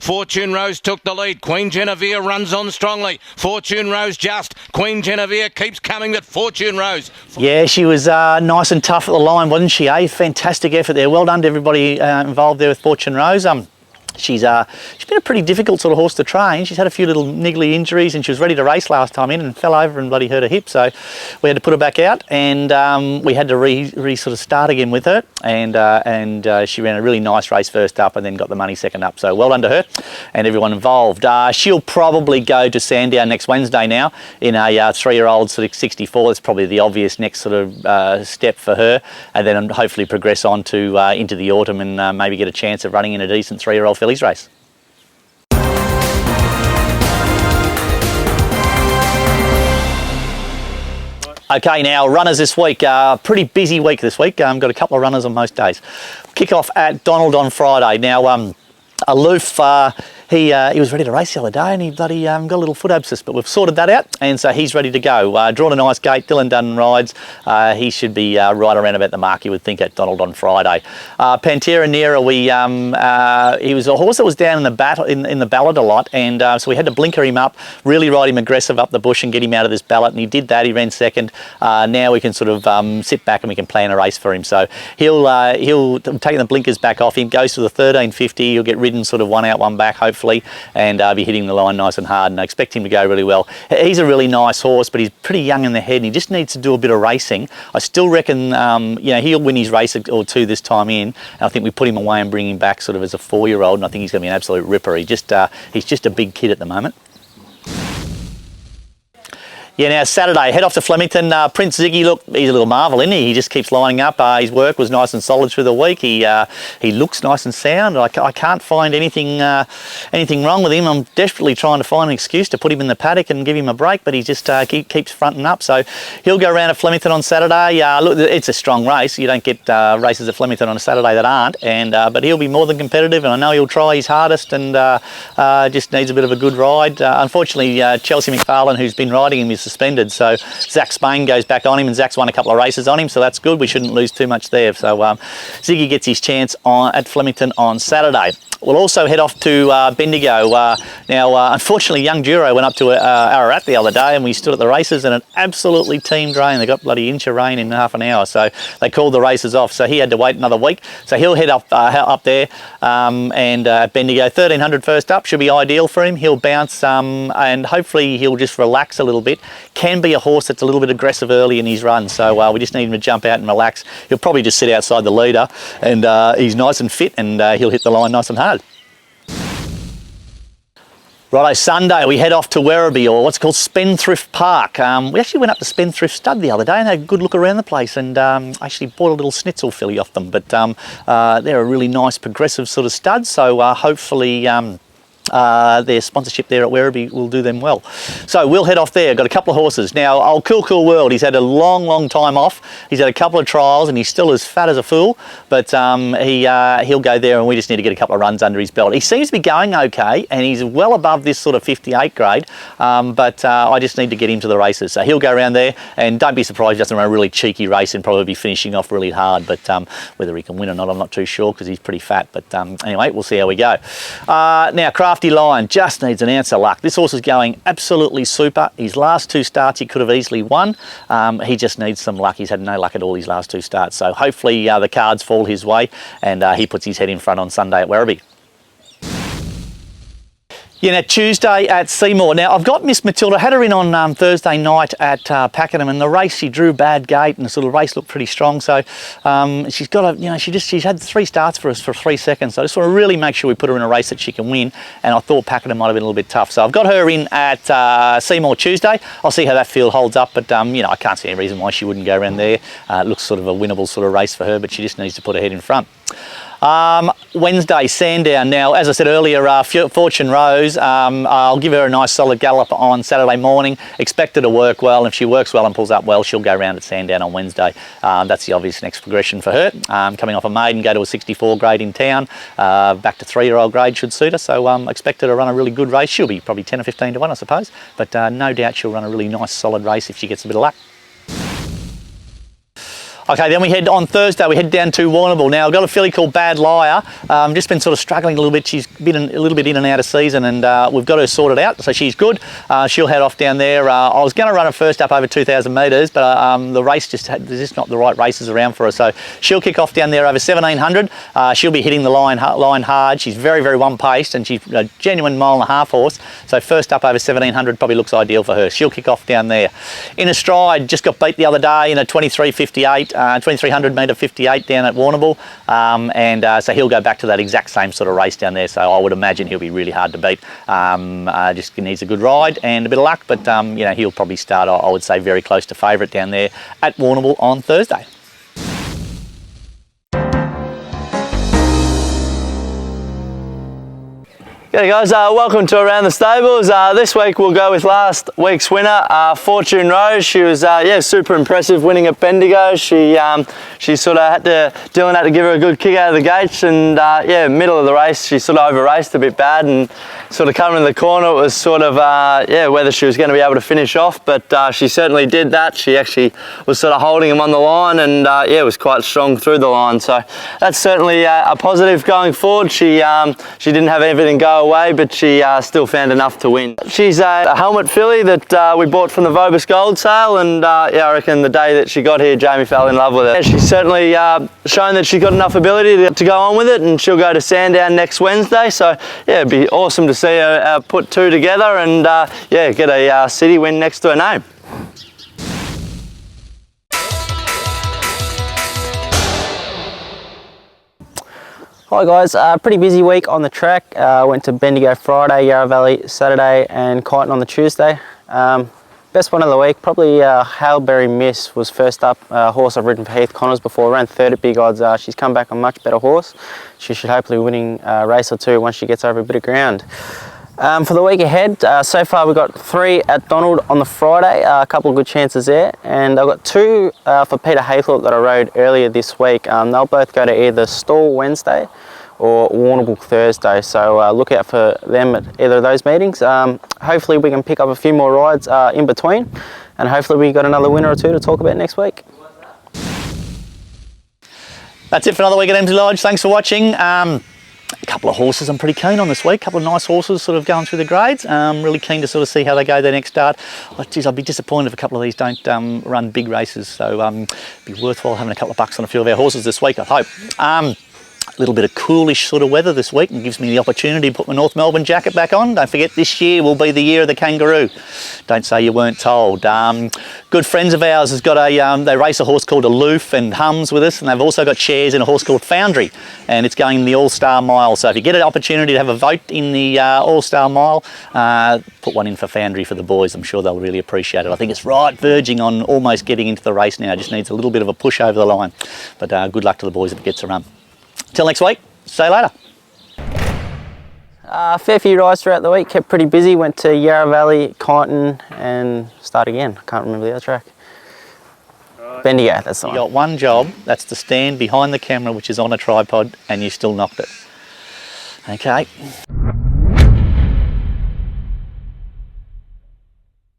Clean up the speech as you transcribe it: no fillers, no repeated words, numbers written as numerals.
Fortune Rose took the lead. Queen Genevieve runs on strongly. Fortune Rose just. Queen Genevieve keeps coming, but Fortune Rose. Yeah, she was nice and tough at the line, wasn't she, eh? Fantastic effort there. Well done to everybody involved there with Fortune Rose. She's been a pretty difficult sort of horse to train. She's had a few little niggly injuries, and she was ready to race last time in and fell over and bloody hurt her hip. So we had to put her back out, and we had to sort of start again with her. And she ran a really nice race first up, and then got the money second up. So well done to her and everyone involved. She'll probably go to Sandown next Wednesday now in a 3-year-old sort of 64. That's probably the obvious next sort of step for her, and then hopefully progress on to into the autumn and maybe get a chance of running in a decent 3-year-old fillies race. Okay, now runners this week. Pretty busy week this week. Got a couple of runners on most days. Kick off at Donald on Friday. Now, Aloof, he was ready to race the other day, and he bloody got a little foot abscess, but we've sorted that out, and so he's ready to go. Drawn a nice gate. Dylan Dunn rides. He should be right around about the mark, you would think, at Donald on Friday. Pantera Nera, he was a horse that was down in the ballot a lot, and so we had to blinker him up, really ride him aggressive up the bush and get him out of this ballot, and he did that. He ran second. Now we can sort of sit back and we can plan a race for him. So he'll take the blinkers back off him, goes to the 1350. He'll get ridden sort of one out, one back, hopefully, and be hitting the line nice and hard, and I expect him to go really well. He's a really nice horse, but he's pretty young in the head, and he just needs to do a bit of racing. I still reckon he'll win his race or two this time in, and I think we put him away and bring him back sort of as a 4-year-old, and I think he's going to be an absolute ripper. He's just a big kid at the moment. Yeah, now Saturday, head off to Flemington. Prince Ziggy, look, he's a little marvel, isn't he? He just keeps lining up. His work was nice and solid through the week. He looks nice and sound. I can't find anything wrong with him. I'm desperately trying to find an excuse to put him in the paddock and give him a break, but he just keeps fronting up. So he'll go around at Flemington on Saturday. Look, it's a strong race. You don't get races at Flemington on a Saturday that aren't, but he'll be more than competitive, and I know he'll try his hardest, and just needs a bit of a good ride. Unfortunately, Chelsea McFarlane, who's been riding him, is suspended, so Zach Spain goes back on him, and Zach's won a couple of races on him, so that's good. We shouldn't lose too much there. So Ziggy gets his chance at Flemington on Saturday. We'll also head off to Bendigo. Now, unfortunately, young Duro went up to Ararat the other day, and we stood at the races, and it absolutely teamed rain. They got bloody inch of rain in half an hour, so they called the races off. So he had to wait another week. So he'll head up there and Bendigo. 1300 first up should be ideal for him. He'll bounce, and hopefully he'll just relax a little bit. Can be a horse that's a little bit aggressive early in his run, so we just need him to jump out and relax. He'll probably just sit outside the leader, and he's nice and fit, and he'll hit the line nice and hard. Righto, Sunday we head off to Werribee, or what's called Spendthrift Park. We actually went up to Spendthrift Stud the other day and had a good look around the place, and actually bought a little schnitzel filly off them, but they're a really nice progressive sort of stud, so hopefully their sponsorship there at Werribee will do them well. So we'll head off there. Got a couple of horses. Now, old Cool World, he's had a long time off. He's had a couple of trials, and he's still as fat as a fool, but he'll go there, and we just need to get a couple of runs under his belt. He seems to be going okay, and he's well above this sort of 58 grade, but I just need to get him to the races. So he'll go around there, and don't be surprised he doesn't run a really cheeky race and probably be finishing off really hard, but whether he can win or not, I'm not too sure, because he's pretty fat, but anyway, we'll see how we go. Now, Crafty Lion just needs an ounce of luck. This horse is going absolutely super. His last 2 starts he could have easily won. He just needs some luck. He's had no luck at all his last 2 starts. So hopefully the cards fall his way, and he puts his head in front on Sunday at Werribee. Yeah, now Tuesday at Seymour. Now I've got Miss Matilda, had her in on Thursday night at Pakenham, and the race she drew bad gate, and the sort of race looked pretty strong. So she's got a, she's had 3 starts for us for 3 seconds. So I just want to really make sure we put her in a race that she can win. And I thought Pakenham might have been a little bit tough. So I've got her in at Seymour Tuesday. I'll see how that field holds up, but I can't see any reason why she wouldn't go around there. It looks sort of a winnable sort of race for her, but she just needs to put her head in front. Wednesday, Sandown. Now, as I said earlier, Fortune Rose, I'll give her a nice solid gallop on Saturday morning. Expect her to work well, and if she works well and pulls up well, she'll go round at Sandown on Wednesday. That's the obvious next progression for her. Coming off a maiden, go to a 64 grade in town, back to 3-year-old grade should suit her, so expect her to run a really good race. She'll be probably 10 or 15 to 1, I suppose, but no doubt she'll run a really nice solid race if she gets a bit of luck. Okay, then we head on Thursday, we head down to Warrnambool. Now, I've got a filly called Bad Liar. Just been sort of struggling a little bit. She's been a little bit in and out of season, and we've got her sorted out, so she's good. She'll head off down there. I was going to run her first up over 2,000 metres, but the race there's just not the right races around for her, so she'll kick off down there over 1,700. She'll be hitting the line hard. She's very, very one-paced, and she's a genuine mile-and-a-half horse, so first up over 1,700 probably looks ideal for her. She'll kick off down there. In a stride, just got beat the other day in a 23.58, 2,300 metre 58 down at Warrnambool, so he'll go back to that exact same sort of race down there, so I would imagine he'll be really hard to beat. Just needs a good ride and a bit of luck, but you know, he'll probably start, I would say, very close to favourite down there at Warrnambool on Thursday. G'day guys, welcome to Around the Stables. This week we'll go with last week's winner, Fortune Rose. She was super impressive winning at Bendigo. She sort of Dylan had to give her a good kick out of the gates, and middle of the race she sort of over raced a bit bad, and sort of coming in the corner it was sort of whether she was going to be able to finish off, but she certainly did that. She actually was sort of holding him on the line, and was quite strong through the line, so that's certainly a positive going forward. She didn't have everything go away, but she still found enough to win. She's a helmet filly that we bought from the Vobis Gold sale, and I reckon the day that she got here Jamie fell in love with it. She's certainly shown that she's got enough ability to go on with it, and she'll go to Sandown next Wednesday, so it'd be awesome to see her put two together and get a city win next to her name. Hi guys, pretty busy week on the track. Went to Bendigo Friday, Yarra Valley Saturday, and Kyneton on the Tuesday. Best one of the week, probably Hailberry Miss was first up. Horse I've ridden for Heath Connors before, ran third at big odds. She's come back a much better horse. She should hopefully be winning a race or two once she gets over a bit of ground. For the week ahead, so far we've got 3 at Donald on the Friday, a couple of good chances there, and I've got 2 for Peter Haythorpe that I rode earlier this week. They'll both go to either Stall Wednesday or Warrnambool Thursday, so look out for them at either of those meetings. Hopefully we can pick up a few more rides in between, and hopefully we got another winner or two to talk about next week. That's it for another week at Emsley Lodge. Thanks for watching. A couple of horses I'm pretty keen on this week, a couple of nice horses sort of going through the grades. Really keen to sort of see how they go their next start. Oh, geez, I'd be disappointed if a couple of these don't run big races, so it'd be worthwhile having a couple of bucks on a few of our horses this week, I hope. A little bit of coolish sort of weather this week, and gives me the opportunity to put my North Melbourne jacket back on. Don't forget, this year will be the year of the kangaroo. Don't say you weren't told. Good friends of ours has got they race a horse called Aloof and Hums with us, and they've also got shares in a horse called Foundry, and it's going in the All-Star Mile. So if you get an opportunity to have a vote in the All-Star Mile, put one in for Foundry for the boys. I'm sure they'll really appreciate it. I think it's right verging on almost getting into the race now. Just needs a little bit of a push over the line. But good luck to the boys if it gets a run. Till next week, see you later. Fair few rides throughout the week, kept pretty busy, went to Yarra Valley, Kyneton, and start again. I can't remember the other track. Right. Bendigo, that's the one. You got one job, that's to stand behind the camera, which is on a tripod, and you still knocked it. Okay.